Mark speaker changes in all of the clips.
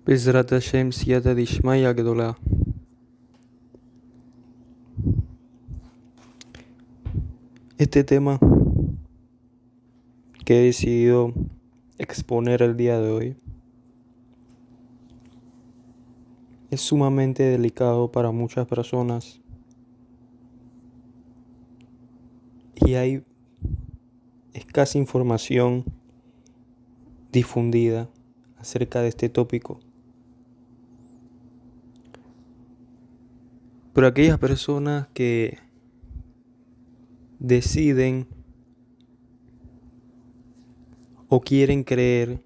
Speaker 1: Bezrat Hashem Siyata Dishmaya Gedolah. Este tema que he decidido exponer el día de hoy es sumamente delicado para muchas personas y hay escasa información difundida acerca de este tópico. Pero aquellas personas que deciden o quieren creer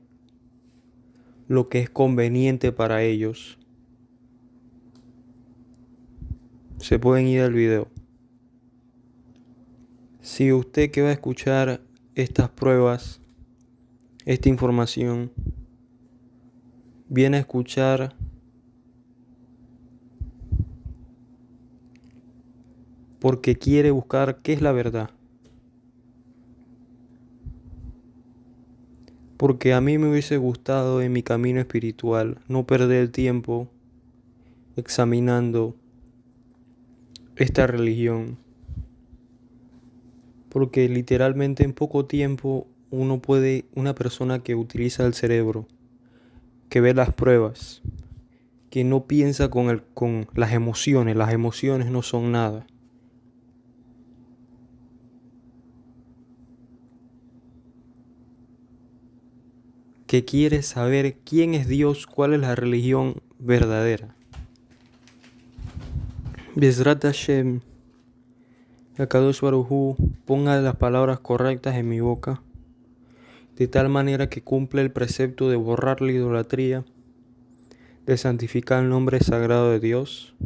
Speaker 1: lo que es conveniente para ellos, se pueden ir al video. Si usted que va a escuchar estas pruebas, esta información, viene a escuchar porque quiere buscar qué es la verdad, porque a mí me hubiese gustado en mi camino espiritual no perder el tiempo examinando esta religión, porque literalmente en poco tiempo una persona que utiliza el cerebro, que ve las pruebas, que no piensa con las emociones no son nada. Que quiere saber quién es Dios, cuál es la religión verdadera. Bezrat Hashem, Akadosh Baruj Hu ponga las palabras correctas en mi boca, de tal manera que cumpla el precepto de borrar la idolatría, de santificar el nombre sagrado de Dios,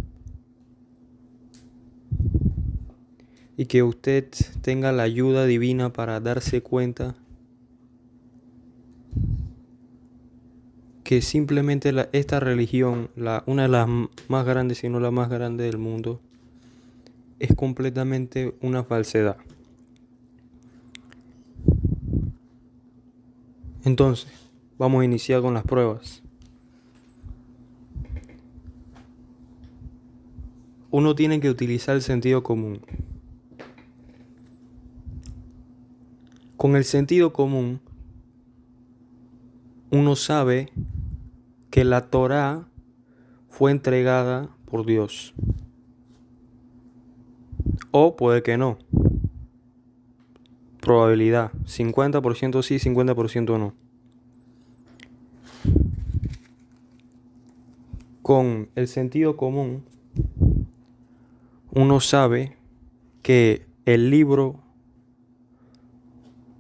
Speaker 1: y que usted tenga la ayuda divina para darse cuenta que simplemente esta religión, una de las más grandes, si no la más grande del mundo, es completamente una falsedad. Entonces, vamos a iniciar con las pruebas. Uno tiene que utilizar el sentido común. Con el sentido común, uno sabe que la Torá fue entregada por Dios. O puede que no. Probabilidad, 50% sí, 50% no. Con el sentido común, uno sabe que el libro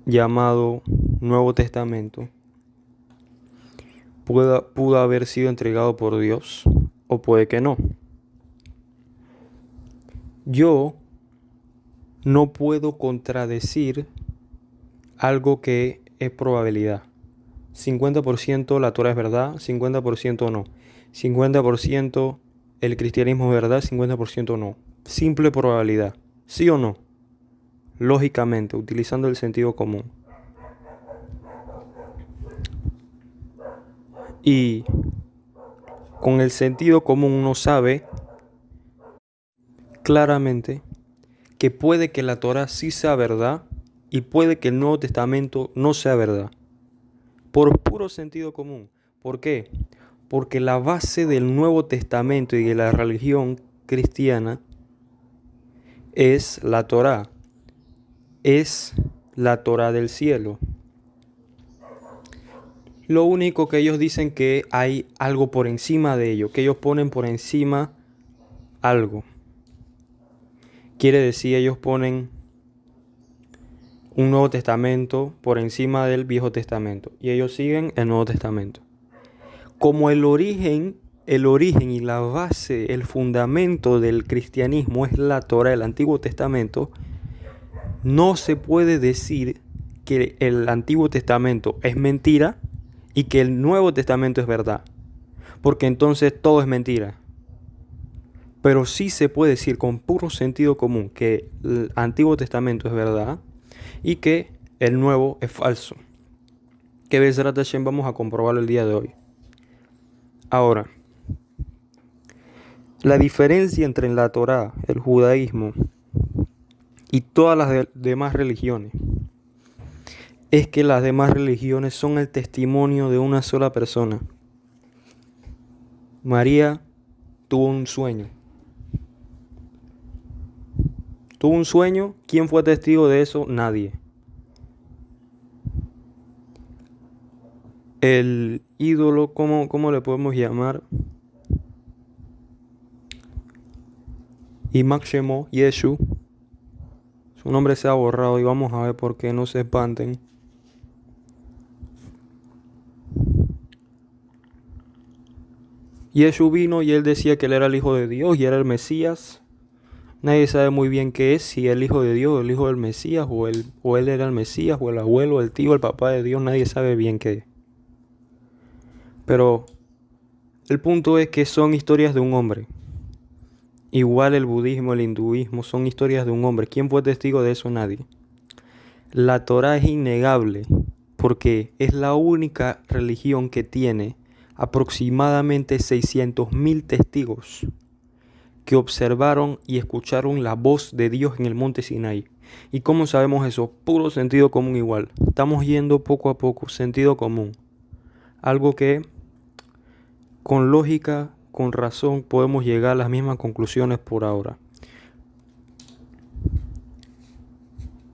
Speaker 1: llamado Nuevo Testamento pudo haber sido entregado por Dios, o puede que no. Yo no puedo contradecir algo que es probabilidad. 50% la Torah es verdad, 50% no. 50% el cristianismo es verdad, 50% no. Simple probabilidad. ¿Sí o no? Lógicamente, utilizando el sentido común. Y con el sentido común uno sabe claramente que puede que la Torah sí sea verdad y puede que el Nuevo Testamento no sea verdad. Por puro sentido común. ¿Por qué? Porque la base del Nuevo Testamento y de la religión cristiana es la Torá. Es la Torá del cielo. Lo único que ellos dicen que hay algo por encima de ello, que ellos ponen por encima algo. Quiere decir, ellos ponen un Nuevo Testamento por encima del Viejo Testamento y ellos siguen el Nuevo Testamento. Como el origen y la base, el fundamento del cristianismo es la Torá, el Antiguo Testamento, no se puede decir que el Antiguo Testamento es mentira y que el Nuevo Testamento es verdad, porque entonces todo es mentira. Pero sí se puede decir con puro sentido común que el Antiguo Testamento es verdad y que el Nuevo es falso. Que Bezrat Hashem vamos a comprobarlo el día de hoy. Ahora, la diferencia entre la Torá, el judaísmo y todas las demás religiones es que las demás religiones son el testimonio de una sola persona. María tuvo un sueño. Tuvo un sueño. ¿Quién fue testigo de eso? Nadie. El ídolo, ¿cómo le podemos llamar? Yimak Shemo, Yeshu. Su nombre se ha borrado y vamos a ver por qué, no se espanten. Yeshu vino y él decía que él era el Hijo de Dios y era el Mesías. Nadie sabe muy bien qué es, si el Hijo de Dios, el Hijo del Mesías, o él era el Mesías, o el abuelo, el tío, el papá de Dios, nadie sabe bien qué es. Pero el punto es que son historias de un hombre. Igual el budismo, el hinduismo, son historias de un hombre. ¿Quién fue testigo de eso? Nadie. La Torá es innegable porque es la única religión que tiene aproximadamente 600.000 testigos que observaron y escucharon la voz de Dios en el monte Sinaí. ¿Y cómo sabemos eso? Puro sentido común igual. Estamos yendo poco a poco, sentido común. Algo que con lógica, con razón, podemos llegar a las mismas conclusiones por ahora.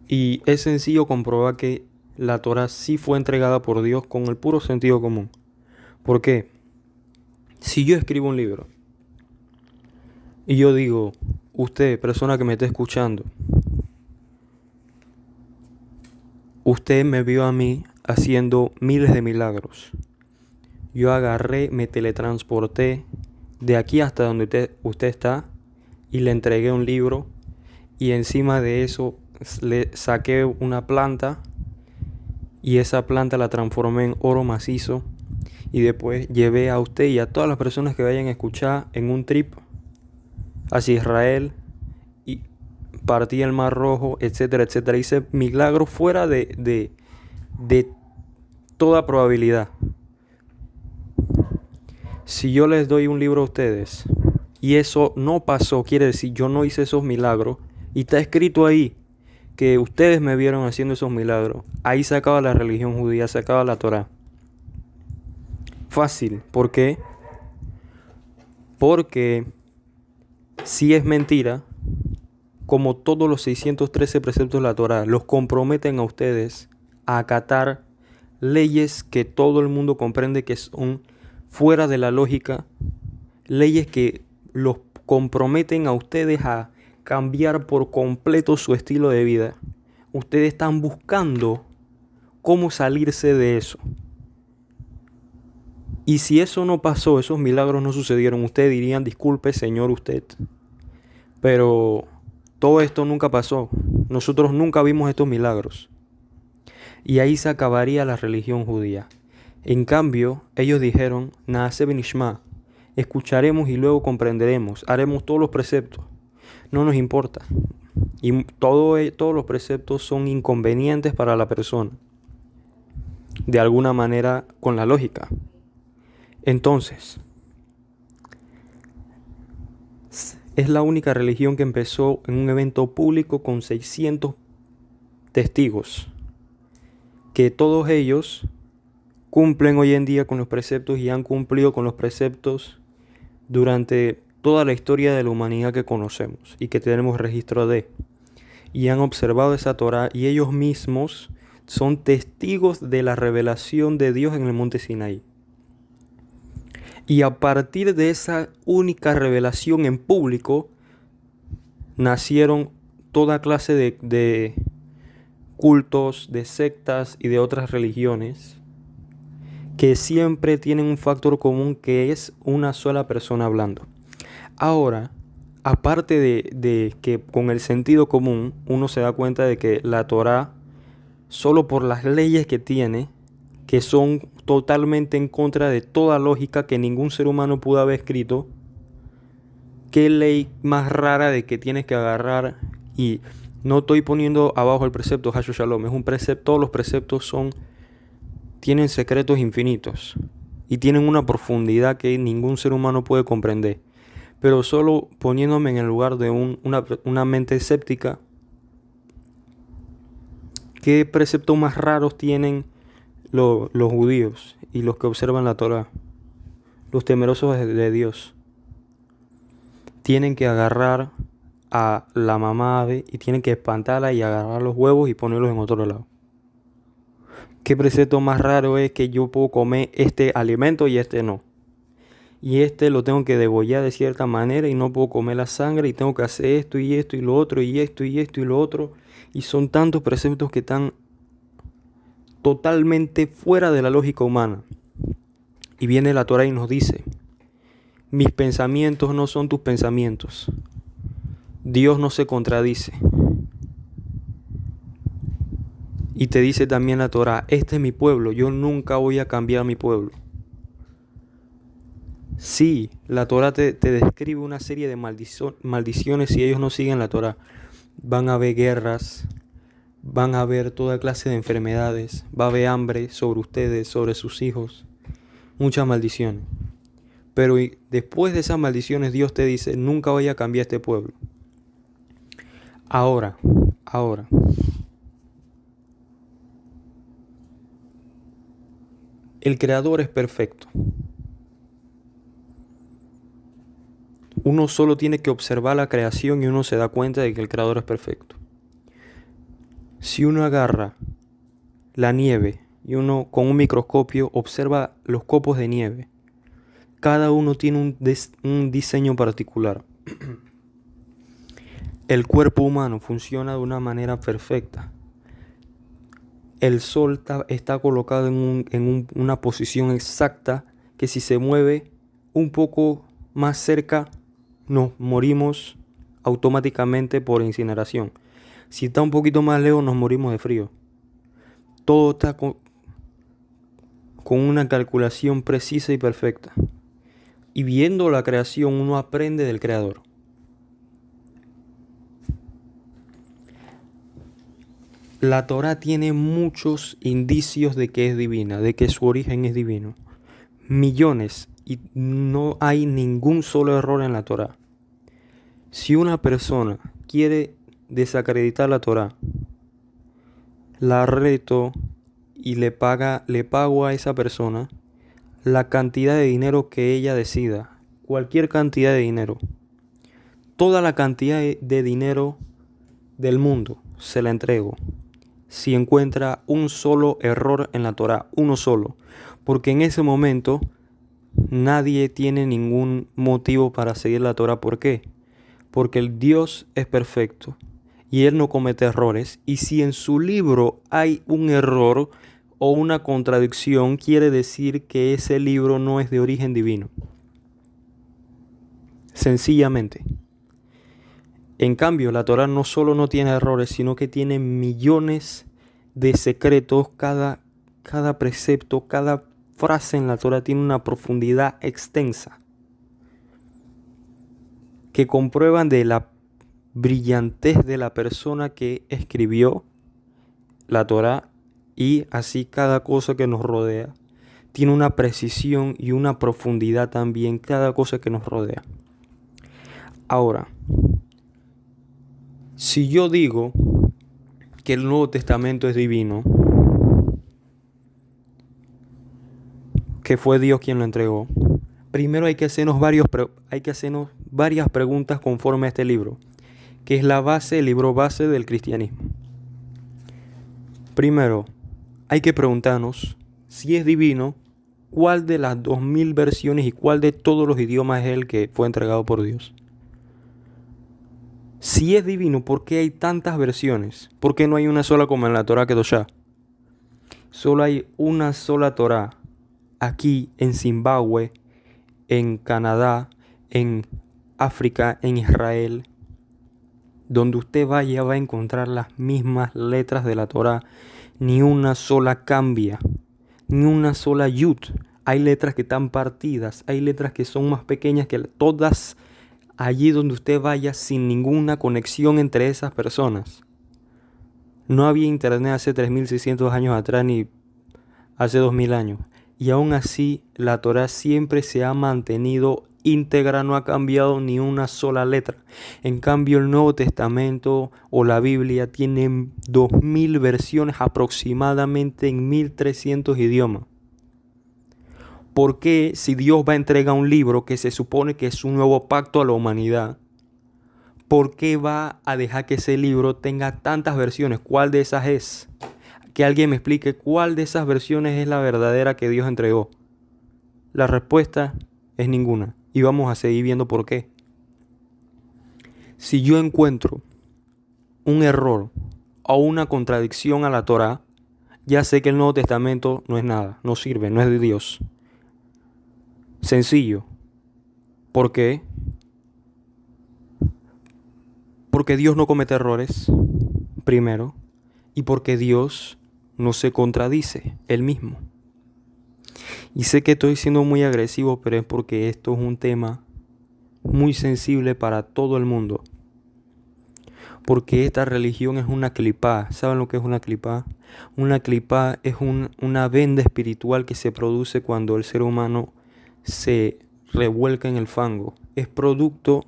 Speaker 1: Y es sencillo comprobar que la Torá sí fue entregada por Dios con el puro sentido común. ¿Por qué? Si yo escribo un libro y yo digo, usted, persona que me está escuchando, usted me vio a mí haciendo miles de milagros. Yo agarré, me teletransporté de aquí hasta donde usted está y le entregué un libro y encima de eso le saqué una planta y esa planta la transformé en oro macizo y después llevé a usted y a todas las personas que vayan a escuchar en un trip hacia Israel y partí el Mar Rojo, etcétera, etcétera. Hice milagros fuera de toda probabilidad. Si yo les doy un libro a ustedes y eso no pasó, quiere decir yo no hice esos milagros y está escrito ahí que ustedes me vieron haciendo esos milagros, ahí se acaba la religión judía, se acaba la Torá. Fácil. ¿Por qué? Porque si es mentira, como todos los 613 preceptos de la Torá, los comprometen a ustedes a acatar leyes que todo el mundo comprende que son fuera de la lógica, leyes que los comprometen a ustedes a cambiar por completo su estilo de vida. Ustedes están buscando cómo salirse de eso. Y si eso no pasó, esos milagros no sucedieron, ustedes dirían, disculpe, Señor, usted. Pero todo esto nunca pasó. Nosotros nunca vimos estos milagros. Y ahí se acabaría la religión judía. En cambio, ellos dijeron, Naaseh benishma, escucharemos y luego comprenderemos, haremos todos los preceptos. No nos importa. Y todos los preceptos son inconvenientes para la persona. De alguna manera, con la lógica. Entonces, es la única religión que empezó en un evento público con 600 testigos. Que todos ellos cumplen hoy en día con los preceptos y han cumplido con los preceptos durante toda la historia de la humanidad que conocemos y que tenemos registro de. Y han observado esa Torá y ellos mismos son testigos de la revelación de Dios en el monte Sinaí. Y a partir de esa única revelación en público, nacieron toda clase de cultos, de sectas y de otras religiones que siempre tienen un factor común que es una sola persona hablando. Ahora, aparte de que con el sentido común uno se da cuenta de que la Torá, solo por las leyes que tiene, que son totalmente en contra de toda lógica que ningún ser humano pudo haber escrito, qué ley más rara de que tienes que agarrar. Y no estoy poniendo abajo el precepto Hashu Shalom, es un precepto, todos los preceptos tienen secretos infinitos. y tienen una profundidad que ningún ser humano puede comprender. Pero solo poniéndome en el lugar de una mente escéptica, ¿qué preceptos más raros tienen los judíos y los que observan la Torá? Los temerosos de Dios. Tienen que agarrar a la mamá ave y tienen que espantarla y agarrar los huevos y ponerlos en otro lado. ¿Qué precepto más raro es que yo puedo comer este alimento y este no? Y este lo tengo que degollar de cierta manera y no puedo comer la sangre y tengo que hacer esto y esto y lo otro y esto y esto y lo otro. Y son tantos preceptos que están totalmente fuera de la lógica humana. Y viene la Torá y nos dice, mis pensamientos no son tus pensamientos. Dios no se contradice. Y te dice también la Torá, este es mi pueblo, yo nunca voy a cambiar mi pueblo. Sí, la Torá te describe una serie de maldiciones si ellos no siguen la Torá. Van a haber guerras, van a haber toda clase de enfermedades, va a haber hambre sobre ustedes, sobre sus hijos, muchas maldiciones. Pero después de esas maldiciones Dios te dice, nunca voy a cambiar este pueblo. Ahora, el Creador es perfecto. Uno solo tiene que observar la creación y uno se da cuenta de que el Creador es perfecto. Si uno agarra la nieve y uno con un microscopio observa los copos de nieve, cada uno tiene un diseño particular. El cuerpo humano funciona de una manera perfecta. El sol está colocado en una posición exacta que si se mueve un poco más cerca nos morimos automáticamente por incineración. Si está un poquito más lejos nos morimos de frío. Todo está con una calculación precisa y perfecta. Y viendo la creación uno aprende del Creador. La Torá tiene muchos indicios de que es divina, de que su origen es divino. Millones, y no hay ningún solo error en la Torá. Si una persona quiere desacreditar la Torá, la reto y le pago a esa persona la cantidad de dinero que ella decida, cualquier cantidad de dinero, toda la cantidad de dinero del mundo se la entrego. Si encuentra un solo error en la Torá, uno solo, porque en ese momento nadie tiene ningún motivo para seguir la Torá. ¿Por qué? Porque el Dios es perfecto y Él no comete errores. Y si en su libro hay un error o una contradicción, quiere decir que ese libro no es de origen divino. Sencillamente. En cambio, la Torá no solo no tiene errores, sino que tiene millones de secretos. Cada precepto, cada frase en la Torá tiene una profundidad extensa que comprueban de la brillantez de la persona que escribió la Torá, y así cada cosa que nos rodea tiene una precisión y una profundidad también, cada cosa que nos rodea. Ahora, si yo digo que el Nuevo Testamento es divino, que fue Dios quien lo entregó, primero hay que hacernos varias preguntas conforme a este libro, que es el libro base del cristianismo. Primero, hay que preguntarnos si es divino, cuál de las 2000 versiones y cuál de todos los idiomas es el que fue entregado por Dios. Si es divino, ¿por qué hay tantas versiones? ¿Por qué no hay una sola como en la Torá Kedoshá? Solo hay una sola Torá aquí en Zimbabue, en Canadá, en África, en Israel. Donde usted vaya va a encontrar las mismas letras de la Torá. Ni una sola cambia, ni una sola yud. Hay letras que están partidas, hay letras que son más pequeñas que todas. Allí donde usted vaya, sin ninguna conexión entre esas personas. No había internet hace 3600 años atrás ni hace 2000 años. Y aún así, la Torá siempre se ha mantenido íntegra, no ha cambiado ni una sola letra. En cambio, el Nuevo Testamento o la Biblia tienen 2000 versiones aproximadamente en 1300 idiomas. ¿Por qué, si Dios va a entregar un libro que se supone que es un nuevo pacto a la humanidad, por qué va a dejar que ese libro tenga tantas versiones? ¿Cuál de esas es? Que alguien me explique cuál de esas versiones es la verdadera que Dios entregó. La respuesta es ninguna. Y vamos a seguir viendo por qué. Si yo encuentro un error o una contradicción a la Torá, ya sé que el Nuevo Testamento no es nada, no sirve, no es de Dios. Sencillo. ¿Por qué? Porque Dios no comete errores, primero, y porque Dios no se contradice él mismo. Y sé que estoy siendo muy agresivo, pero es porque esto es un tema muy sensible para todo el mundo. Porque esta religión es una clipá. ¿Saben lo que es una clipá? Una clipá es una venda espiritual que se produce cuando el ser humano se revuelca en el fango. Esto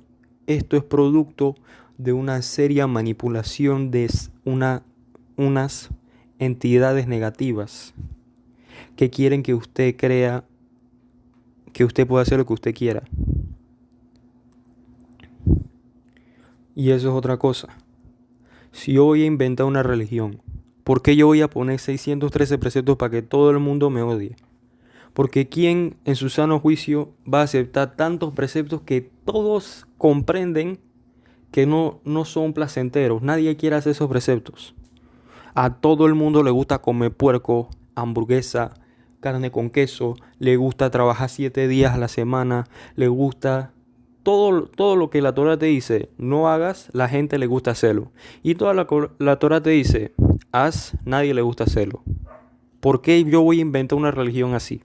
Speaker 1: es producto de una seria manipulación de unas entidades negativas que quieren que usted crea que usted puede hacer lo que usted quiera. Y eso es otra cosa. Si yo voy a inventar una religión, ¿por qué yo voy a poner 613 preceptos para que todo el mundo me odie? Porque ¿quién en su sano juicio va a aceptar tantos preceptos que todos comprenden que no son placenteros? Nadie quiere hacer esos preceptos. A todo el mundo le gusta comer puerco, hamburguesa, carne con queso, le gusta trabajar 7 días a la semana, le gusta todo lo que la Torá te dice, no hagas, la gente le gusta hacerlo. Y toda la Torá te dice, haz, nadie le gusta hacerlo. ¿Por qué yo voy a inventar una religión así?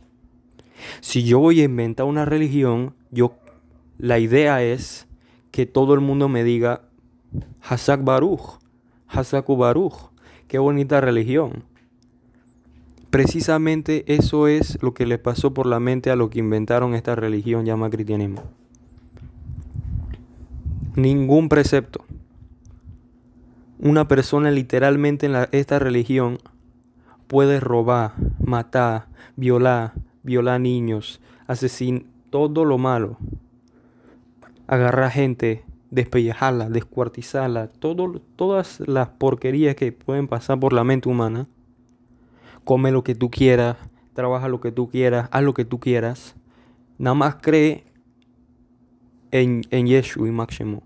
Speaker 1: Si yo voy a inventar una religión, la idea es que todo el mundo me diga, Hazak Baruch, Hazaku Baruch, qué bonita religión. Precisamente eso es lo que les pasó por la mente a los que inventaron esta religión llamada cristianismo. Ningún precepto. Una persona literalmente en esta religión puede robar, matar, violar niños, asesinar, todo lo malo. Agarrar gente, despellejarla, descuartizarla, todas las porquerías que pueden pasar por la mente humana. Come lo que tú quieras, trabaja lo que tú quieras, haz lo que tú quieras. Nada más cree en Yeshua y Máximo.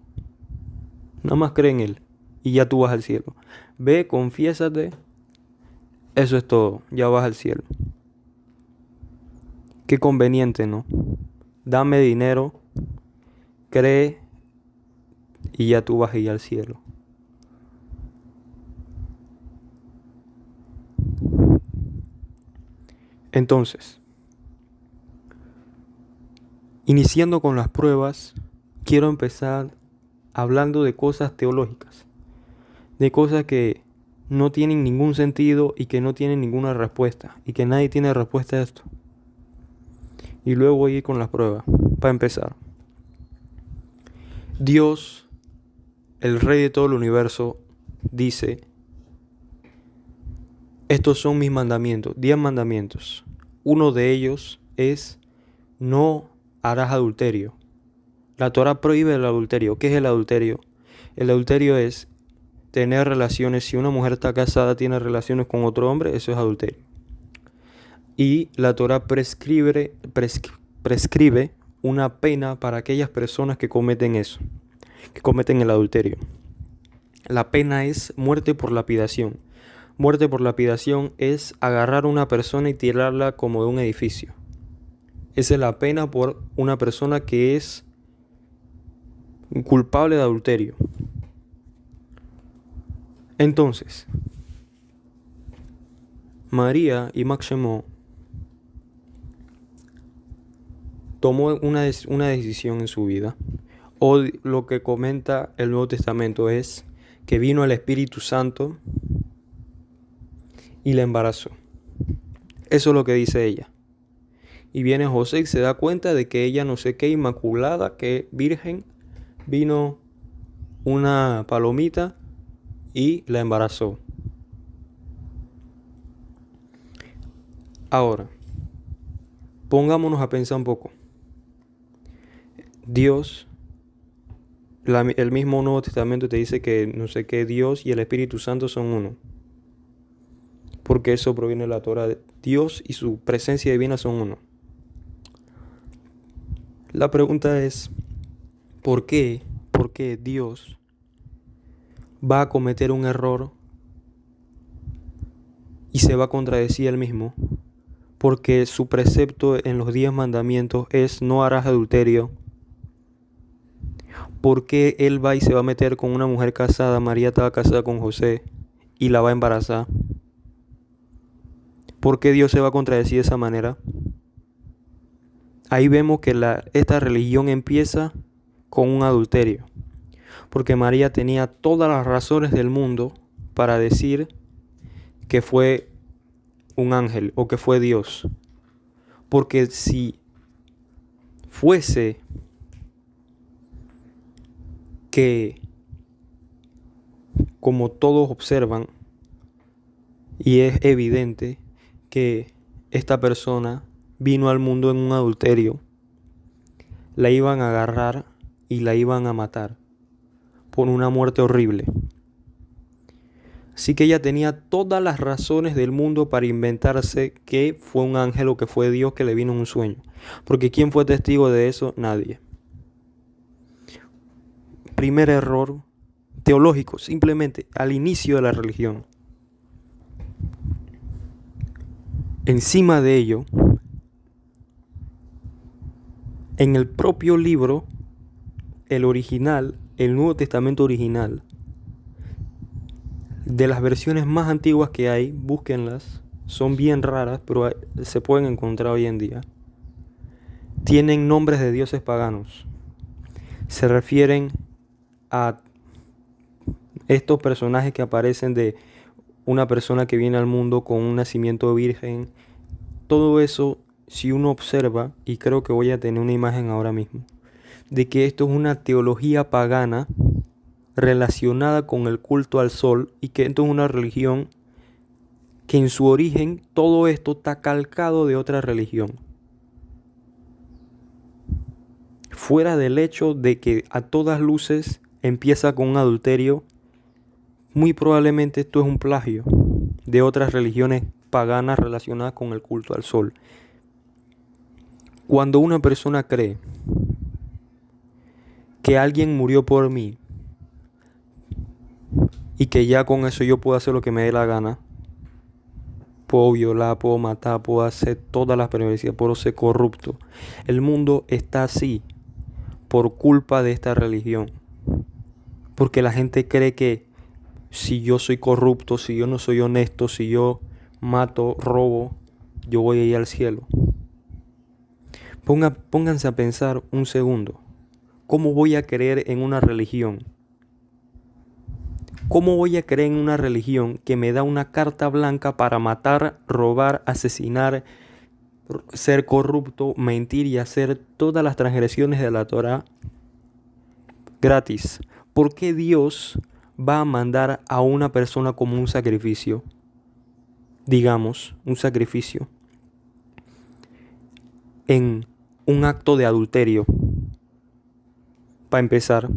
Speaker 1: Nada más cree en Él y ya tú vas al cielo. Ve, confiésate. Eso es todo, ya vas al cielo. Qué conveniente, ¿no? Dame dinero, cree y ya tú vas a ir al cielo. Entonces, iniciando con las pruebas, quiero empezar hablando de cosas teológicas, de cosas que no tienen ningún sentido y que no tienen ninguna respuesta, y que nadie tiene respuesta a esto. Y luego voy a ir con las pruebas, para empezar. Dios, el Rey de todo el universo, dice, estos son mis mandamientos, 10 mandamientos. Uno de ellos es, no harás adulterio. La Torá prohíbe el adulterio. ¿Qué es el adulterio? El adulterio es tener relaciones. Si una mujer está casada, tiene relaciones con otro hombre, eso es adulterio. Y la Torá prescribe una pena para aquellas personas que cometen eso, que cometen el adulterio. La pena es muerte por lapidación. Muerte por lapidación es agarrar a una persona y tirarla como de un edificio. Esa es la pena por una persona que es culpable de adulterio. Entonces, María y Máximo tomó una decisión en su vida. Hoy lo que comenta el Nuevo Testamento es que vino el Espíritu Santo y la embarazó. Eso es lo que dice ella. Y viene José y se da cuenta de que ella no sé qué, inmaculada, que virgen, vino una palomita y la embarazó. Ahora, pongámonos a pensar un poco. Dios, el mismo Nuevo Testamento te dice que no sé qué, Dios y el Espíritu Santo son uno. Porque eso proviene de la Torá. Dios y su presencia divina son uno. La pregunta es, ¿por qué? ¿Por qué Dios va a cometer un error y se va a contradecir él mismo? Porque su precepto en los 10 mandamientos es no harás adulterio. ¿Por qué él va y se va a meter con una mujer casada? María estaba casada con José y la va a embarazar. ¿Por qué Dios se va a contradecir de esa manera? Ahí vemos que esta religión empieza con un adulterio. Porque María tenía todas las razones del mundo para decir que fue un ángel o que fue Dios. Porque si fuese que, como todos observan, y es evidente que esta persona vino al mundo en un adulterio, la iban a agarrar y la iban a matar por una muerte horrible. Así que ella tenía todas las razones del mundo para inventarse que fue un ángel o que fue Dios que le vino en un sueño. Porque ¿quién fue testigo de eso? Nadie. Primer error teológico, simplemente al inicio de la religión. Encima de ello, en el propio libro, el original, el Nuevo Testamento original, de las versiones más antiguas que hay, búsquenlas, son bien raras, pero se pueden encontrar hoy en día. Tienen nombres de dioses paganos. Se refieren a estos personajes que aparecen de una persona que viene al mundo con un nacimiento virgen. Todo eso, si uno observa, y creo que voy a tener una imagen ahora mismo, de que esto es una teología pagana relacionada con el culto al sol, y que esto es una religión que en su origen todo esto está calcado de otra religión. Fuera del hecho de que a todas luces empieza con un adulterio, muy probablemente esto es un plagio de otras religiones paganas relacionadas con el culto al sol. Cuando una persona cree que alguien murió por mí y que ya con eso yo puedo hacer lo que me dé la gana, puedo violar, puedo matar, puedo hacer todas las perversidades, puedo ser corrupto. El mundo está así por culpa de esta religión. Porque la gente cree que si yo soy corrupto, si yo no soy honesto, si yo mato, robo, yo voy a ir al cielo. Pónganse a pensar un segundo. ¿Cómo voy a creer en una religión? ¿Cómo voy a creer en una religión que me da una carta blanca para matar, robar, asesinar, ser corrupto, mentir y hacer todas las transgresiones de la Torá gratis? ¿Por qué Dios va a mandar a una persona como un sacrificio? Digamos, un sacrificio en un acto de adulterio, para empezar.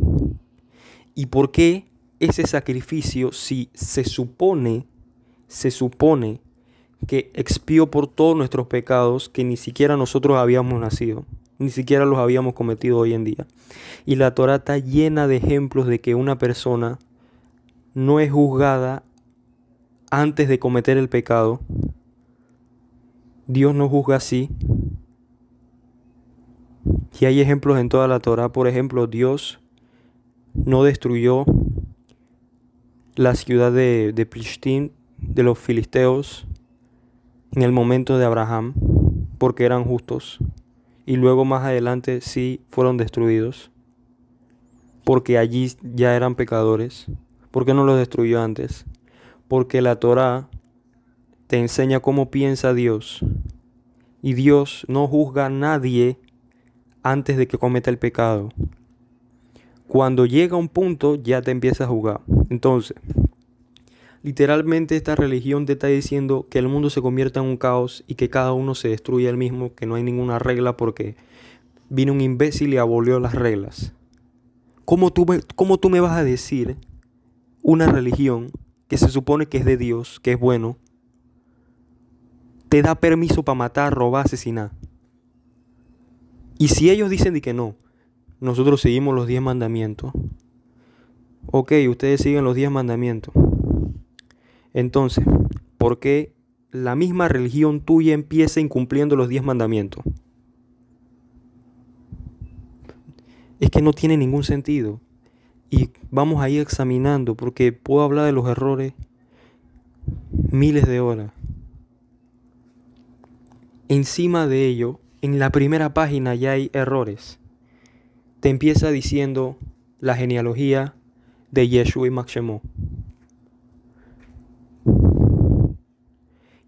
Speaker 1: ¿Y por qué ese sacrificio, si se supone que expió por todos nuestros pecados que ni siquiera nosotros habíamos nacido, ni siquiera los habíamos cometido hoy en día? Y la Torá está llena de ejemplos de que una persona no es juzgada antes de cometer el pecado. Dios no juzga así. Y hay ejemplos en toda la Torá. Por ejemplo, Dios no destruyó la ciudad de Plishtim, de los filisteos, en el momento de Abraham, porque eran justos. Y luego más adelante sí fueron destruidos, porque allí ya eran pecadores. ¿Por qué no los destruyó antes? Porque la Torá te enseña cómo piensa Dios. Y Dios no juzga a nadie antes de que cometa el pecado. Cuando llega un punto, ya te empieza a juzgar. Entonces, literalmente esta religión te está diciendo que el mundo se convierta en un caos y que cada uno se destruye el mismo, que no hay ninguna regla porque vino un imbécil y abolió las reglas. ¿Cómo tú me vas a decir una religión que se supone que es de Dios, que es bueno, te da permiso para matar, robar, asesinar? Y si ellos dicen de que no, nosotros seguimos los 10 mandamientos. Ok, ustedes siguen los 10 mandamientos. Entonces, ¿por qué la misma religión tuya empieza incumpliendo los 10 mandamientos? Es que no tiene ningún sentido. Y vamos a ir examinando, porque puedo hablar de los errores miles de horas. Encima de ello, en la primera página ya hay errores. Te empieza diciendo la genealogía de Yeshua y Shemot.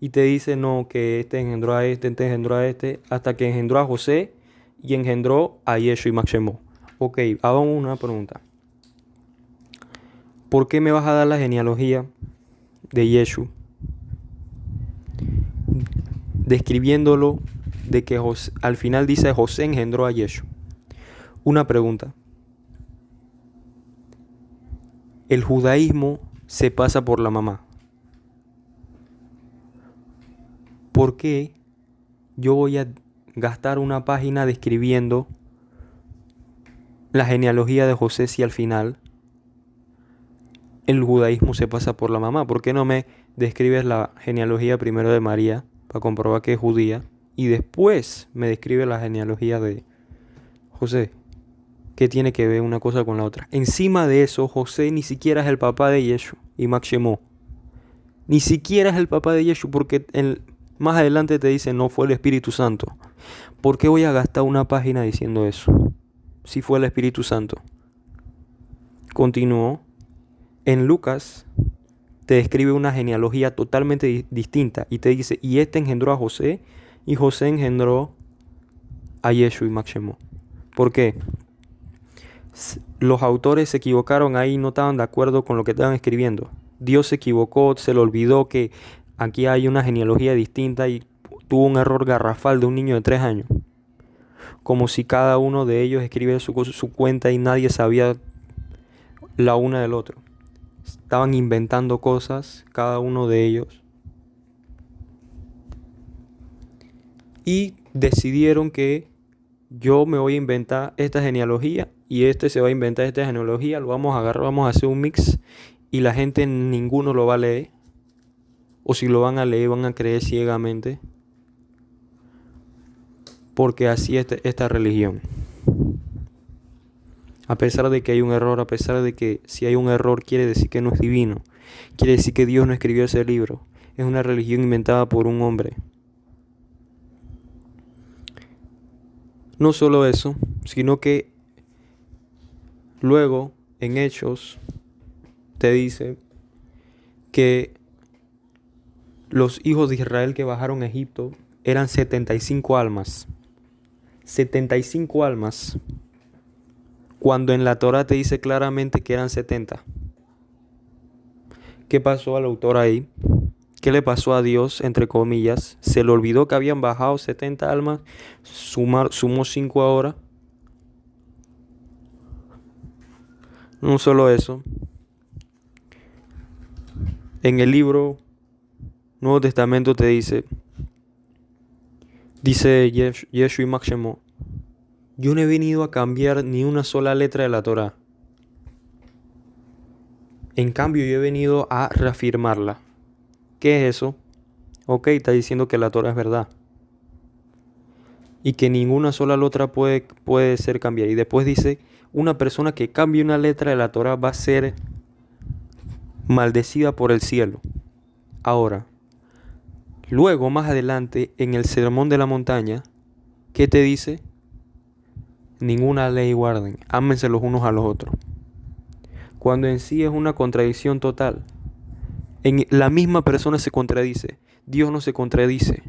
Speaker 1: Y te dice no, que este engendró a este, hasta que engendró a José y engendró a Yeshua y Shemot. Ok, hagamos una pregunta. ¿Por qué me vas a dar la genealogía de Yeshua? Describiéndolo de que al final dice José engendró a Yeshua. Una pregunta. El judaísmo se pasa por la mamá. ¿Por qué yo voy a gastar una página describiendo la genealogía de José si al final el judaísmo se pasa por la mamá? ¿Por qué no me describes la genealogía primero de María para comprobar que es judía y después me describes la genealogía de José? ¿Qué tiene que ver una cosa con la otra? Encima de eso, José ni siquiera es el papá de Yeshua y Shemot. Ni siquiera es el papá de Yeshua porque más adelante te dice no fue el Espíritu Santo. ¿Por qué voy a gastar una página diciendo eso? Si fue el Espíritu Santo. Continuó. En Lucas te describe una genealogía totalmente distinta y te dice, y este engendró a José y José engendró a Yeshua y Shemot. ¿Por qué? Los autores se equivocaron ahí, no estaban de acuerdo con lo que estaban escribiendo. Dios se equivocó, se le olvidó que aquí hay una genealogía distinta y tuvo un error garrafal de un niño de 3 años. Como si cada uno de ellos escribiera su cuenta y nadie sabía la una del otro. Estaban inventando cosas, cada uno de ellos. Y decidieron que yo me voy a inventar esta genealogía y este se va a inventar esta genealogía, lo vamos a agarrar, vamos a hacer un mix y la gente ninguno lo va a leer. O si lo van a leer, van a creer ciegamente. Porque así es esta religión. A pesar de que hay un error, a pesar de que si hay un error quiere decir que no es divino. Quiere decir que Dios no escribió ese libro. Es una religión inventada por un hombre. No solo eso, sino que luego en Hechos te dice que los hijos de Israel que bajaron a Egipto eran 75 almas. 75 almas. Cuando en la Torá te dice claramente que eran 70. ¿Qué pasó al autor ahí? ¿Qué le pasó a Dios, entre comillas? ¿Se le olvidó que habían bajado 70 almas? Sumó 5 ahora. No solo eso. En el libro Nuevo Testamento te dice Yeshua y Shemot, yo no he venido a cambiar ni una sola letra de la Torá. En cambio, yo he venido a reafirmarla. ¿Qué es eso? Ok, está diciendo que la Torá es verdad. Y que ninguna sola letra puede ser cambiada. Y después dice, una persona que cambie una letra de la Torá va a ser maldecida por el cielo. Ahora, luego más adelante, en el Sermón de la Montaña, ¿qué te dice? Ninguna ley guarden, ámense los unos a los otros. Cuando en sí es una contradicción total. En la misma persona se contradice. Dios no se contradice.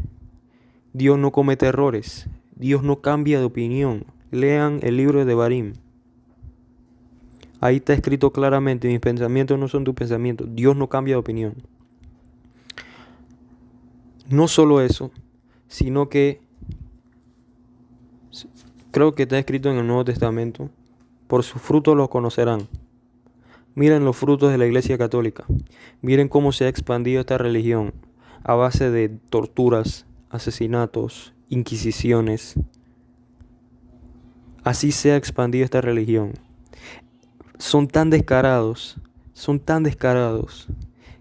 Speaker 1: Dios no comete errores. Dios no cambia de opinión. Lean el libro de Devarim. Ahí está escrito claramente, mis pensamientos no son tus pensamientos. Dios no cambia de opinión. No solo eso, sino que creo que está escrito en el Nuevo Testamento, por sus frutos los conocerán. Miren los frutos de la Iglesia Católica. Miren cómo se ha expandido esta religión a base de torturas, asesinatos, inquisiciones. Así se ha expandido esta religión. Son tan descarados,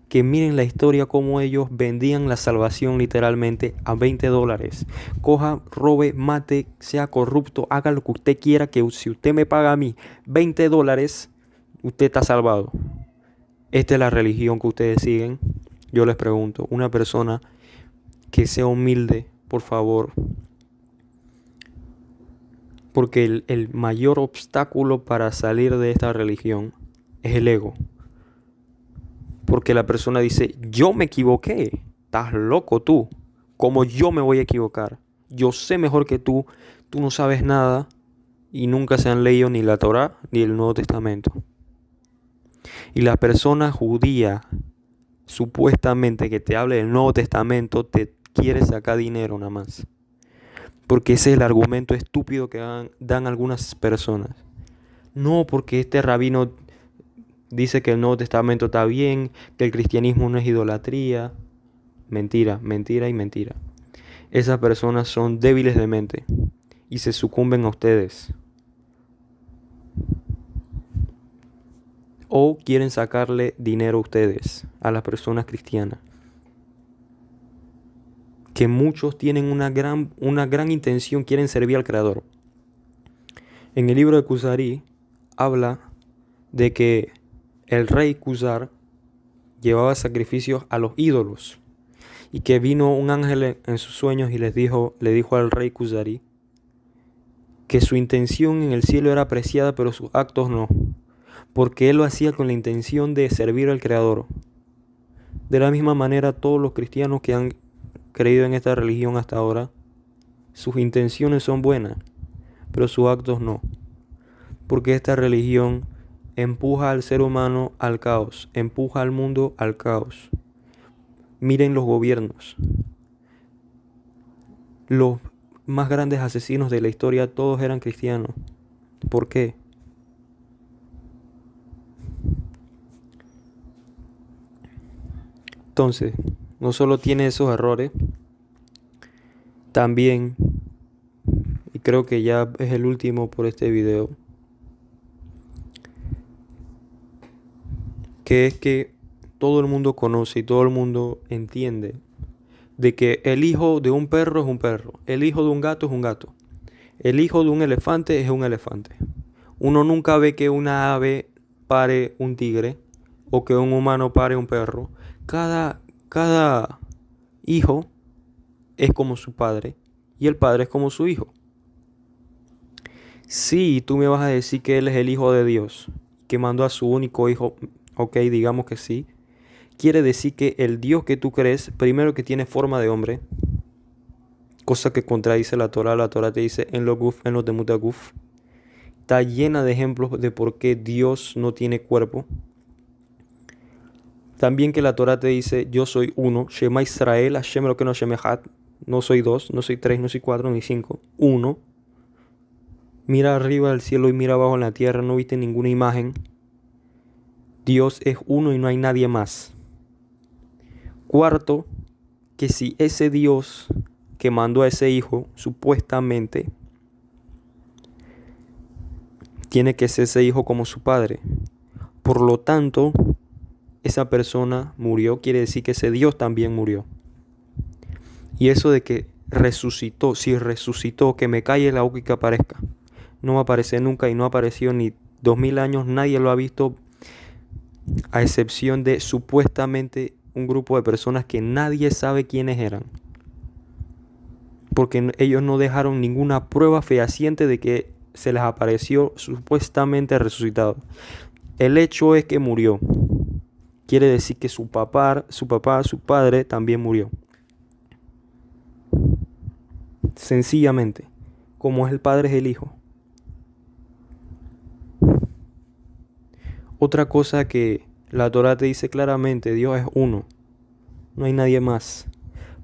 Speaker 1: que miren la historia como ellos vendían la salvación literalmente a $20. Coja, robe, mate, sea corrupto, haga lo que usted quiera, que si usted me paga a mí $20, usted está salvado. Esta es la religión que ustedes siguen. Yo les pregunto, una persona que sea humilde, por favor, porque el mayor obstáculo para salir de esta religión es el ego. Porque la persona dice, yo me equivoqué, estás loco tú, ¿cómo yo me voy a equivocar? Yo sé mejor que tú no sabes nada y nunca se han leído ni la Torá ni el Nuevo Testamento. Y la persona judía, supuestamente que te hable del Nuevo Testamento, te quiere sacar dinero nada más. Porque ese es el argumento estúpido que dan algunas personas. No, porque este rabino dice que el Nuevo Testamento está bien, que el cristianismo no es idolatría. Mentira, mentira y mentira. Esas personas son débiles de mente y se sucumben a ustedes. O quieren sacarle dinero a ustedes, a las personas cristianas. Que muchos tienen una gran intención, quieren servir al Creador. En el libro de Kuzari habla de que el rey Kuzar llevaba sacrificios a los ídolos y que vino un ángel en sus sueños y le dijo al rey Kuzari que su intención en el cielo era apreciada pero sus actos no, porque él lo hacía con la intención de servir al Creador. De la misma manera, todos los cristianos que han creído en esta religión hasta ahora, sus intenciones son buenas, pero sus actos no. Porque esta religión empuja al ser humano al caos, empuja al mundo al caos. Miren los gobiernos. Los más grandes asesinos de la historia todos eran cristianos. ¿Por qué? Entonces, no solo tiene esos errores, también, y creo que ya es el último por este video, que es que todo el mundo conoce y todo el mundo entiende de que el hijo de un perro es un perro, el hijo de un gato es un gato, el hijo de un elefante es un elefante. Uno nunca ve que una ave pare un tigre o que un humano pare un perro. Cada hijo es como su padre y el padre es como su hijo. Si tú me vas a decir que él es el hijo de Dios, que mandó a su único hijo, ok, digamos que sí, quiere decir que el Dios que tú crees, primero que tiene forma de hombre, cosa que contradice la Torah. La Torah te dice en lo guf, en lo temuta guf. Está llena de ejemplos de por qué Dios no tiene cuerpo. También que la Torah te dice, yo soy uno, Shema Israel, Hashem lo que no Hashem Echad. No soy dos, no soy tres, no soy cuatro, ni cinco. Uno. Mira arriba del cielo y mira abajo en la tierra, no viste ninguna imagen. Dios es uno y no hay nadie más. Cuarto, que si ese Dios que mandó a ese hijo, supuestamente, tiene que ser ese hijo como su padre. Por lo tanto, esa persona murió, quiere decir que ese Dios también murió. Y eso de que resucitó, si resucitó, que me calle la boca y que aparezca. No va a aparecer nunca y no ha aparecido ni 2000 años, nadie lo ha visto, a excepción de supuestamente un grupo de personas que nadie sabe quiénes eran. Porque ellos no dejaron ninguna prueba fehaciente de que se les apareció supuestamente resucitado. El hecho es que murió. Quiere decir que su padre también murió. sencillamente, como es el Padre es el Hijo. Otra cosa que la Torá te dice claramente, Dios es uno, no hay nadie más.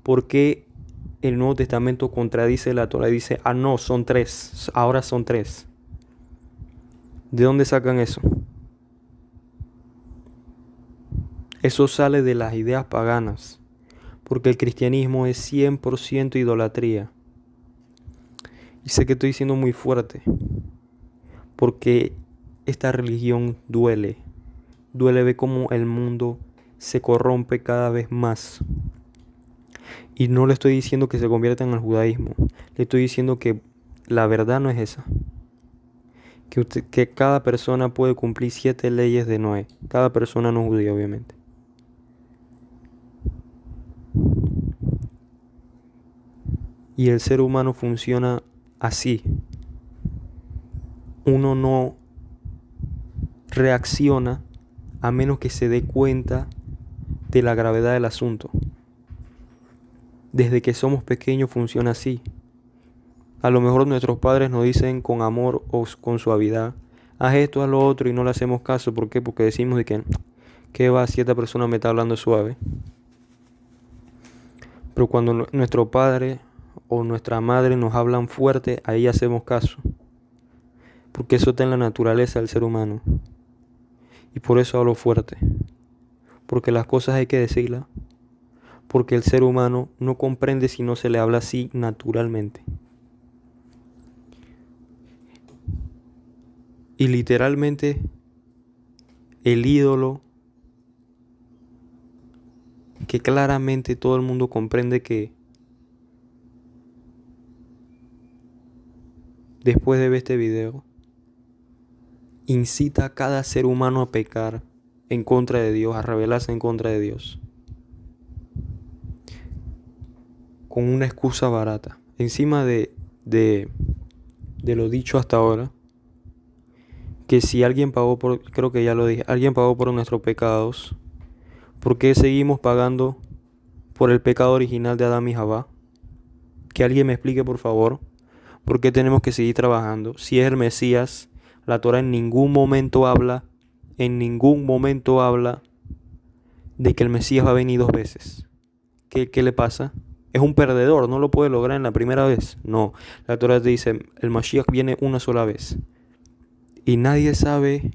Speaker 1: ¿Por qué el Nuevo Testamento contradice la Torá y dice, ah no, son tres, ahora son tres? ¿De dónde sacan eso? Eso sale de las ideas paganas, porque el cristianismo es 100% idolatría. Y sé que estoy siendo muy fuerte, porque esta religión duele. Duele ver cómo el mundo se corrompe cada vez más. Y no le estoy diciendo que se convierta en el judaísmo. Le estoy diciendo que la verdad no es esa. Que cada persona puede cumplir 7 leyes de Noé. Cada persona no judía, obviamente. Y el ser humano funciona así. Uno no reacciona a menos que se dé cuenta de la gravedad del asunto. Desde que somos pequeños funciona así. A lo mejor nuestros padres nos dicen con amor o con suavidad, haz esto, haz lo otro, y no le hacemos caso. ¿Por qué? Porque decimos de que, ¿qué va si esta persona me está hablando suave? Pero cuando nuestro padre o nuestra madre nos hablan fuerte, ahí hacemos caso. Porque eso está en la naturaleza del ser humano. Y por eso hablo fuerte. Porque las cosas hay que decirlas. Porque el ser humano no comprende si no se le habla así naturalmente. Y literalmente el ídolo que claramente todo el mundo comprende que después de ver este video incita a cada ser humano a pecar en contra de Dios, a rebelarse en contra de Dios, con una excusa barata. Encima de lo dicho hasta ahora, que si alguien pagó por, creo que ya lo dije, alguien pagó por nuestros pecados, ¿por qué seguimos pagando por el pecado original de Adán y Jabá? Que alguien me explique, por favor, por qué tenemos que seguir trabajando. Si es el Mesías, la Torá en ningún momento habla de que el Mesías va a venir 2 veces. ¿Qué le pasa? Es un perdedor, no lo puede lograr en la primera vez. No, la Torá te dice, el Mashiach viene una sola vez. Y nadie sabe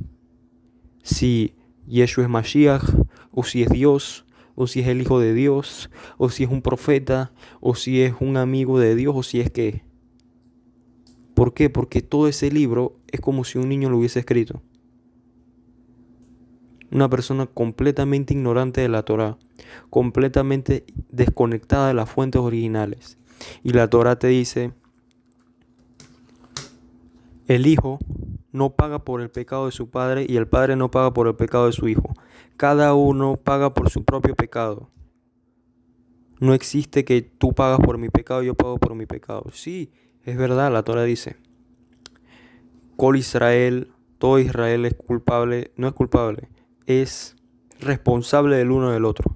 Speaker 1: si Yeshua es Mashiach, o si es Dios, o si es el Hijo de Dios, o si es un profeta, o si es un amigo de Dios, o si es qué. ¿Por qué? Porque todo ese libro es como si un niño lo hubiese escrito. Una persona completamente ignorante de la Torá, completamente desconectada de las fuentes originales. Y la Torá te dice, el Hijo no paga por el pecado de su padre y el padre no paga por el pecado de su hijo. Cada uno paga por su propio pecado. No existe que tú pagas por mi pecado y yo pago por mi pecado. Sí, es verdad, la Torá dice, Col Israel, todo Israel es culpable, no es culpable, es responsable del uno del otro.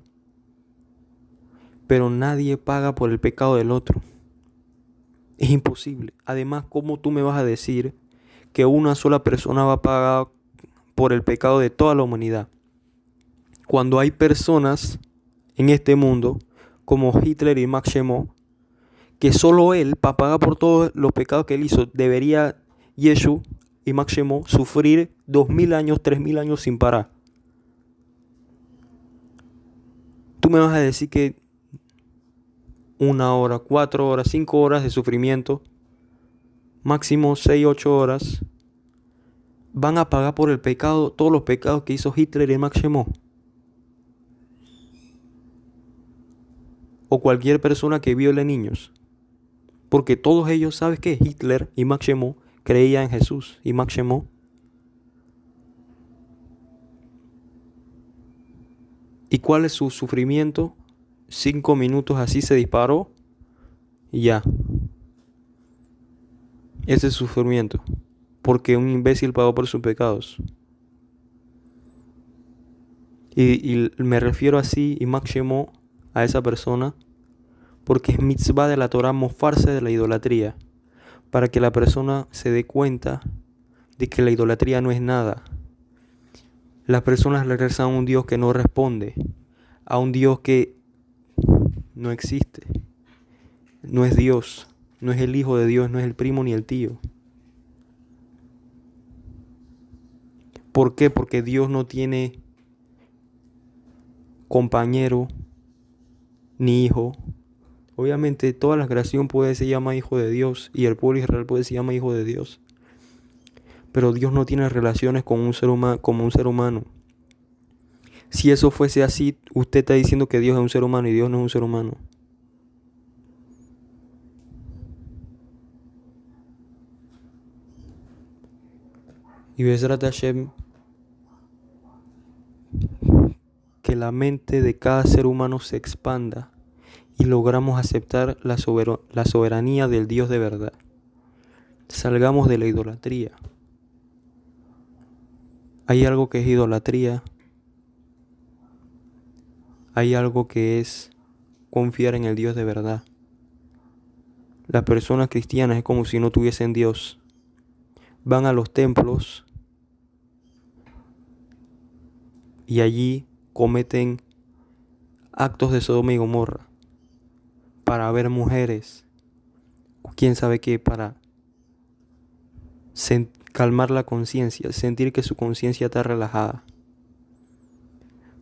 Speaker 1: Pero nadie paga por el pecado del otro. Es imposible. Además, ¿cómo tú me vas a decir que una sola persona va a pagar por el pecado de toda la humanidad? Cuando hay personas en este mundo, como Hitler y Max Shemo, que solo él, para pagar por todos los pecados que él hizo, debería Yeshua y Max Shemo sufrir 2000 años, 3000 años sin parar. Tú me vas a decir que 1 hora, 4 horas, 5 horas de sufrimiento, máximo 6, 8 horas, van a pagar por el pecado, todos los pecados que hizo Hitler y Max Shemo. O cualquier persona que viole niños. Porque todos ellos, ¿sabes qué? Hitler y Max Shemo creían en Jesús. Y Max Shemo. ¿Y cuál es su sufrimiento? 5 minutos así se disparó. Y ya. Ese es su sufrimiento. Porque un imbécil pagó por sus pecados. Y me refiero así, y Max Shemo, a esa persona, porque es mitzvah de la Torah mofarse de la idolatría, para que la persona se dé cuenta de que la idolatría no es nada. Las personas le rezan a un Dios que no responde, a un Dios que no existe, no es Dios, no es el hijo de Dios, no es el primo ni el tío. ¿Por qué? Porque Dios no tiene compañero ni hijo. Obviamente toda la creación se llama hijo de Dios y el pueblo de Israel se llama hijo de Dios. Pero Dios no tiene relaciones con un ser humano, como un ser humano. Si eso fuese así, usted está diciendo que Dios es un ser humano y Dios no es un ser humano. Y Bezrat Hashem, que la mente de cada ser humano se expanda y logramos aceptar la soberanía del Dios de verdad. Salgamos de la idolatría. Hay algo que es idolatría. Hay algo que es confiar en el Dios de verdad. Las personas cristianas es como si no tuviesen Dios. Van a los templos y allí cometen actos de Sodoma y Gomorra para ver mujeres, o quién sabe qué, para calmar la conciencia, sentir que su conciencia está relajada.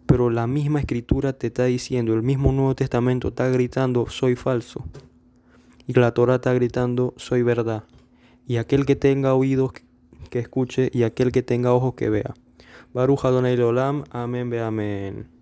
Speaker 1: Pero la misma escritura te está diciendo, el mismo Nuevo Testamento está gritando, soy falso. Y la Torah está gritando, soy verdad. Y aquel que tenga oídos que escuche, y aquel que tenga ojos que vea. Baruch Adonai Leolam, amén, ve amén.